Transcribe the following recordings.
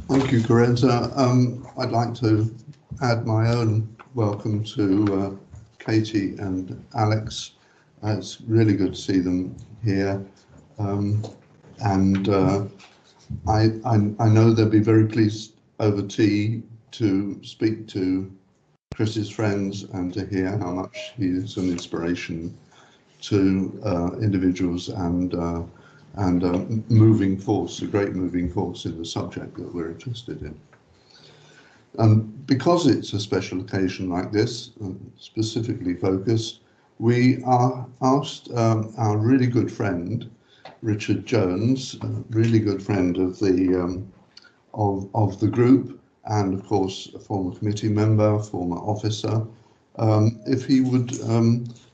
Thank you, Corinna. I'd like to add my own welcome to Katie and Alex. It's really good to see them here. And I know they'll be very pleased over tea to speak to Chris's friends and to hear how much he is an inspiration to individuals and moving force, a great moving force in the subject that we're interested in. Because it's a special occasion like this, specifically focused, we are asked our really good friend, Richard Jones, a really good friend of the group, and of course a former committee member, former officer, if he would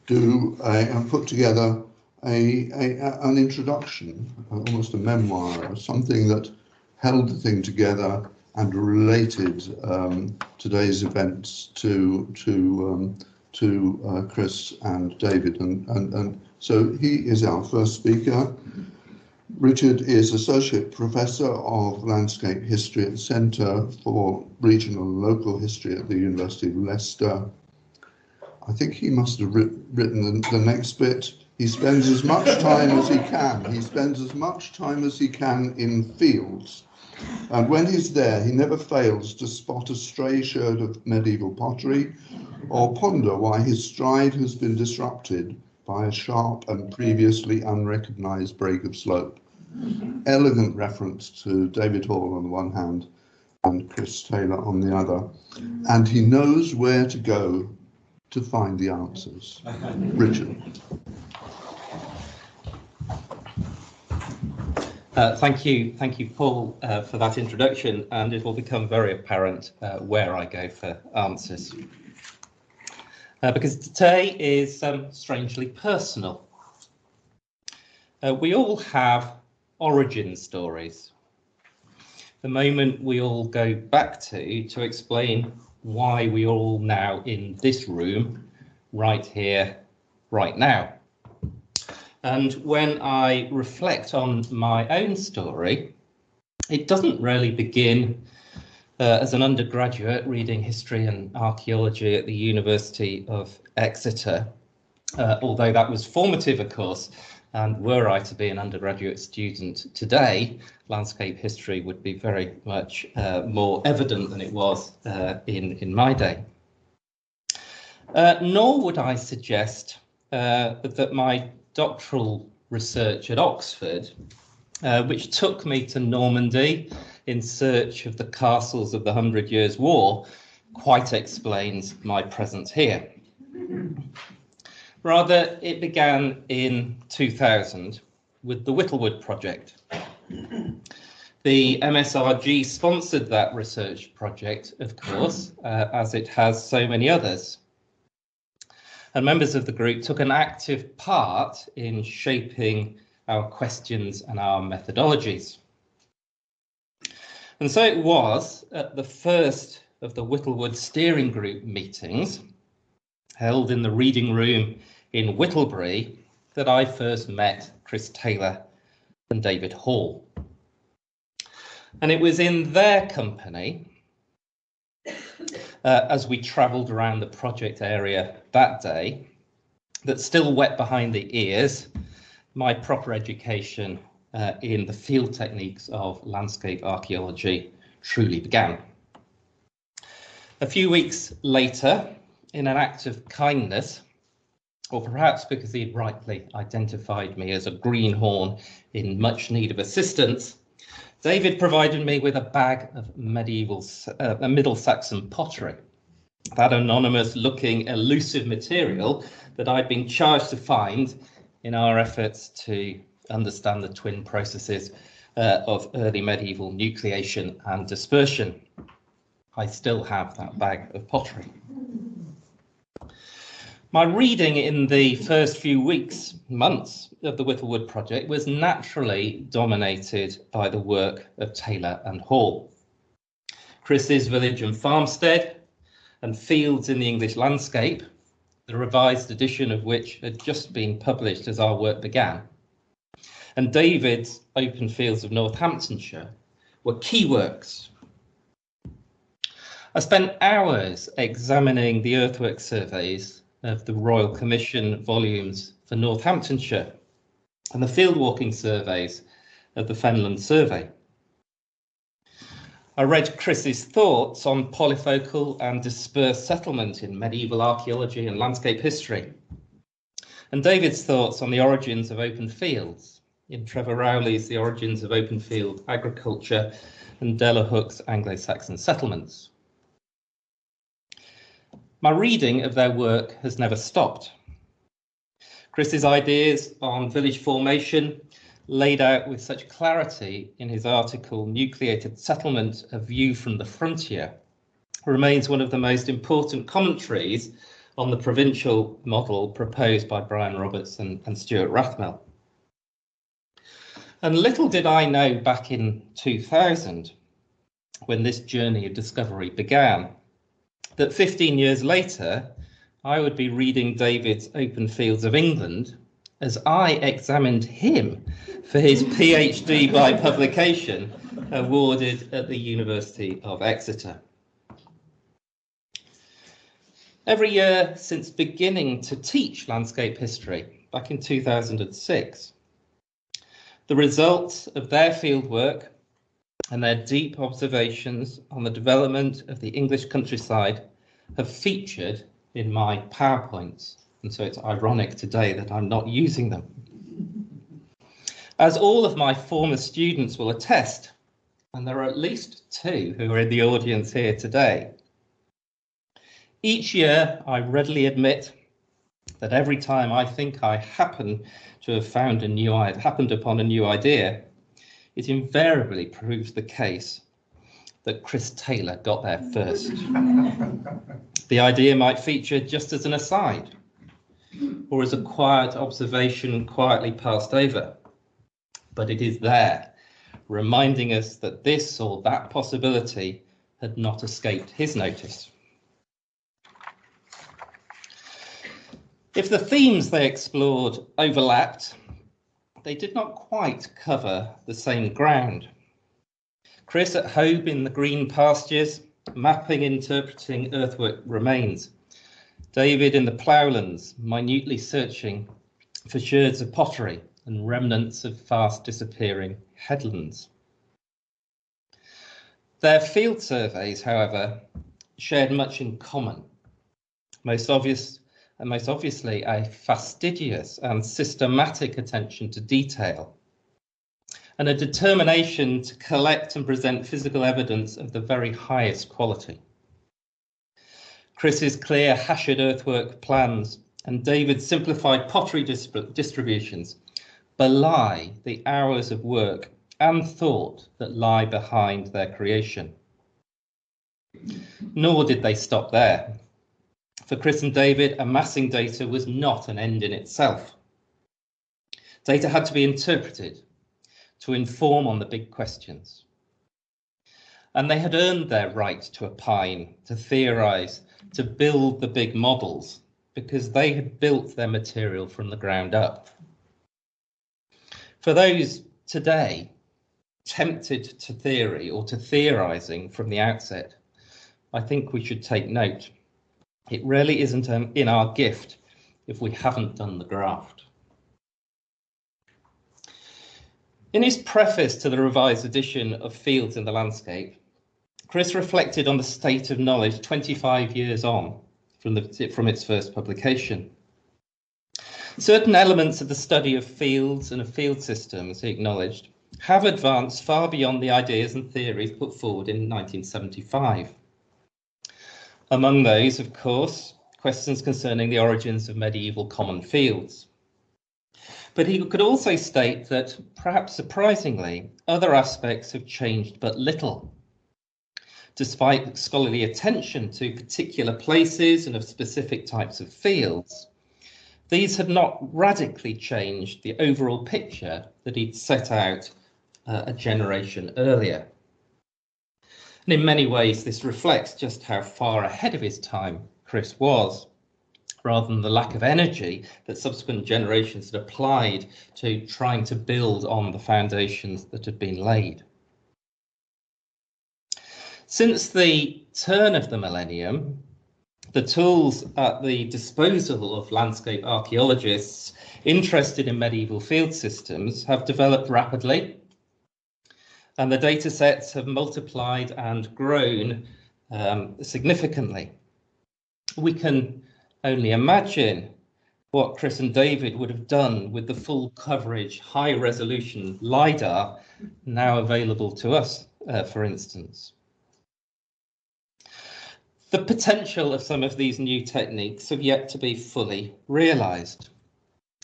do and put together an introduction, almost a memoir, something that held the thing together and related today's events to Chris and David, and so he is our first speaker. Richard is Associate Professor of Landscape History at the Centre for Regional and Local History at the University of Leicester. I think he must have written the next bit. He spends as much time as he can. He spends as much time as he can in fields. And when he's there, he never fails to spot a stray sherd of medieval pottery or ponder why his stride has been disrupted by a sharp and previously unrecognised break of slope. Elegant reference to David Hall on the one hand and Chris Taylor on the other. And he knows where to go to find the answers. Richard. Thank you, Paul, for that introduction, and it will become very apparent where I go for answers. Because today is strangely personal. We all have origin stories, the moment we all go back to explain why we are all now in this room, right here, right now. And when I reflect on my own story, it doesn't really begin as an undergraduate reading history and archaeology at the University of Exeter, although that was formative, of course, and were I to be an undergraduate student today, landscape history would be very much more evident than it was in my day. Nor would I suggest that my doctoral research at Oxford, which took me to Normandy in search of the castles of the 100 Years' War, quite explains my presence here. Rather, it began in 2000 with the Whittlewood project. The MSRG sponsored that research project, of course, as it has so many others. And members of the group took an active part in shaping our questions and our methodologies. And so it was at the first of the Whittlewood steering group meetings, held in the reading room in Whittlebury, that I first met Chris Taylor and David Hall. And it was in their company, as we travelled around the project area that day, that, still wet behind the ears, my proper education in the field techniques of landscape archaeology truly began. A few weeks later, in an act of kindness, or perhaps because he'd rightly identified me as a greenhorn in much need of assistance, David provided me with a bag of Middle Saxon pottery, that anonymous looking elusive material that I'd been charged to find in our efforts to understand the twin processes of early medieval nucleation and dispersion. I still have that bag of pottery. My reading in the first few weeks, months of the Whittlewood project was naturally dominated by the work of Taylor and Hall. Chris's Village and Farmstead and Fields in the English Landscape, the revised edition of which had just been published as our work began, and David's Open Fields of Northamptonshire were key works I spent hours examining the earthwork surveys of the Royal Commission volumes for Northamptonshire and the field walking surveys of the Fenland Survey. I read Chris's thoughts on polyfocal and dispersed settlement in medieval archaeology and landscape history, and David's thoughts on the origins of open fields in Trevor Rowley's The Origins of Open Field Agriculture and Della Hook's Anglo-Saxon Settlements. My reading of their work has never stopped. Chris's ideas on village formation, laid out with such clarity in his article Nucleated Settlement, A View from the Frontier, remains one of the most important commentaries on the provincial model proposed by Brian Roberts and Stuart Rathmell. And little did I know back in 2000, when this journey of discovery began, that 15 years later, I would be reading David's Open Fields of England as I examined him for his PhD by publication awarded at the University of Exeter. Every year since beginning to teach landscape history back in 2006, the results of their fieldwork and their deep observations on the development of the English countryside have featured in my PowerPoints, and so it's ironic today that I'm not using them. As all of my former students will attest, and there are at least two who are in the audience here today, each year I readily admit that every time I think I happen to have happened upon a new idea, it invariably proves the case that Chris Taylor got there first. The idea might feature just as an aside, or as a quiet observation quietly passed over, but it is there, reminding us that this or that possibility had not escaped his notice. If the themes they explored overlapped, they did not quite cover the same ground. Chris at home in the green pastures, mapping, interpreting earthwork remains. David in the ploughlands, minutely searching for sherds of pottery and remnants of fast disappearing headlands. Their field surveys, however, shared much in common. Most obviously a fastidious and systematic attention to detail, and a determination to collect and present physical evidence of the very highest quality. Chris's clear hachette earthwork plans and David's simplified pottery distributions belie the hours of work and thought that lie behind their creation. Nor did they stop there. For Chris and David, amassing data was not an end in itself. Data had to be interpreted to inform on the big questions. And they had earned their right to opine, to theorise, to build the big models, because they had built their material from the ground up. For those today tempted to theory or to theorising from the outset, I think we should take note. It really isn't in our gift if we haven't done the graft. In his preface to the revised edition of Fields in the Landscape, Chris reflected on the state of knowledge 25 years on from its first publication. Certain elements of the study of fields and of field systems, he acknowledged, have advanced far beyond the ideas and theories put forward in 1975. Among those, of course, questions concerning the origins of medieval common fields. But he could also state that, perhaps surprisingly, other aspects have changed but little. Despite scholarly attention to particular places and of specific types of fields, these had not radically changed the overall picture that he'd set out a generation earlier. And in many ways, this reflects just how far ahead of his time Chris was, rather than the lack of energy that subsequent generations had applied to trying to build on the foundations that had been laid. Since the turn of the millennium, the tools at the disposal of landscape archaeologists interested in medieval field systems have developed rapidly, and the data sets have multiplied and grown significantly. We can only imagine what Chris and David would have done with the full coverage, high resolution LiDAR now available to us, for instance. The potential of some of these new techniques have yet to be fully realized.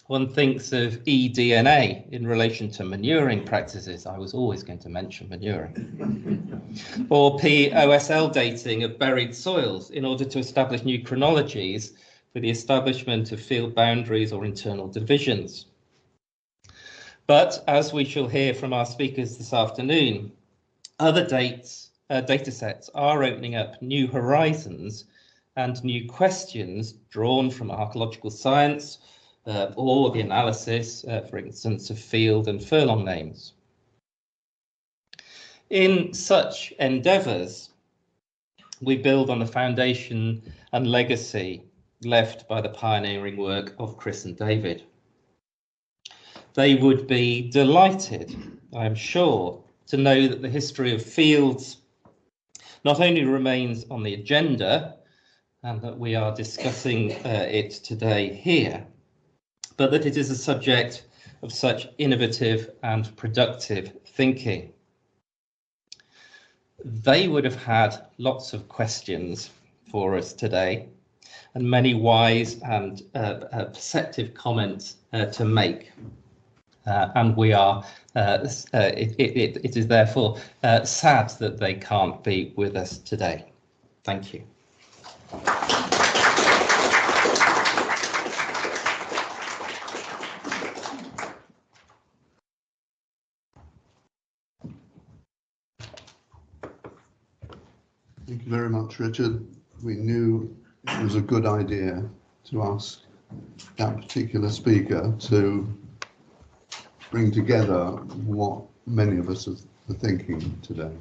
One thinks of eDNA in relation to manuring practices. I was always going to mention manuring. Or POSL dating of buried soils in order to establish new chronologies for the establishment of field boundaries or internal divisions. But as we shall hear from our speakers this afternoon, other data sets are opening up new horizons and new questions drawn from archaeological science or the analysis, for instance, of field and furlong names. In such endeavours, we build on the foundation and legacy left by the pioneering work of Chris and David. They would be delighted, I am sure, to know that the history of fields not only remains on the agenda and that we are discussing it today here, but that it is a subject of such innovative and productive thinking. They would have had lots of questions for us today and many wise and perceptive comments to make. And we are, it is therefore sad that they can't be with us today. Thank you. Thank you very much, Richard. We knew it was a good idea to ask that particular speaker to bring together what many of us are thinking today.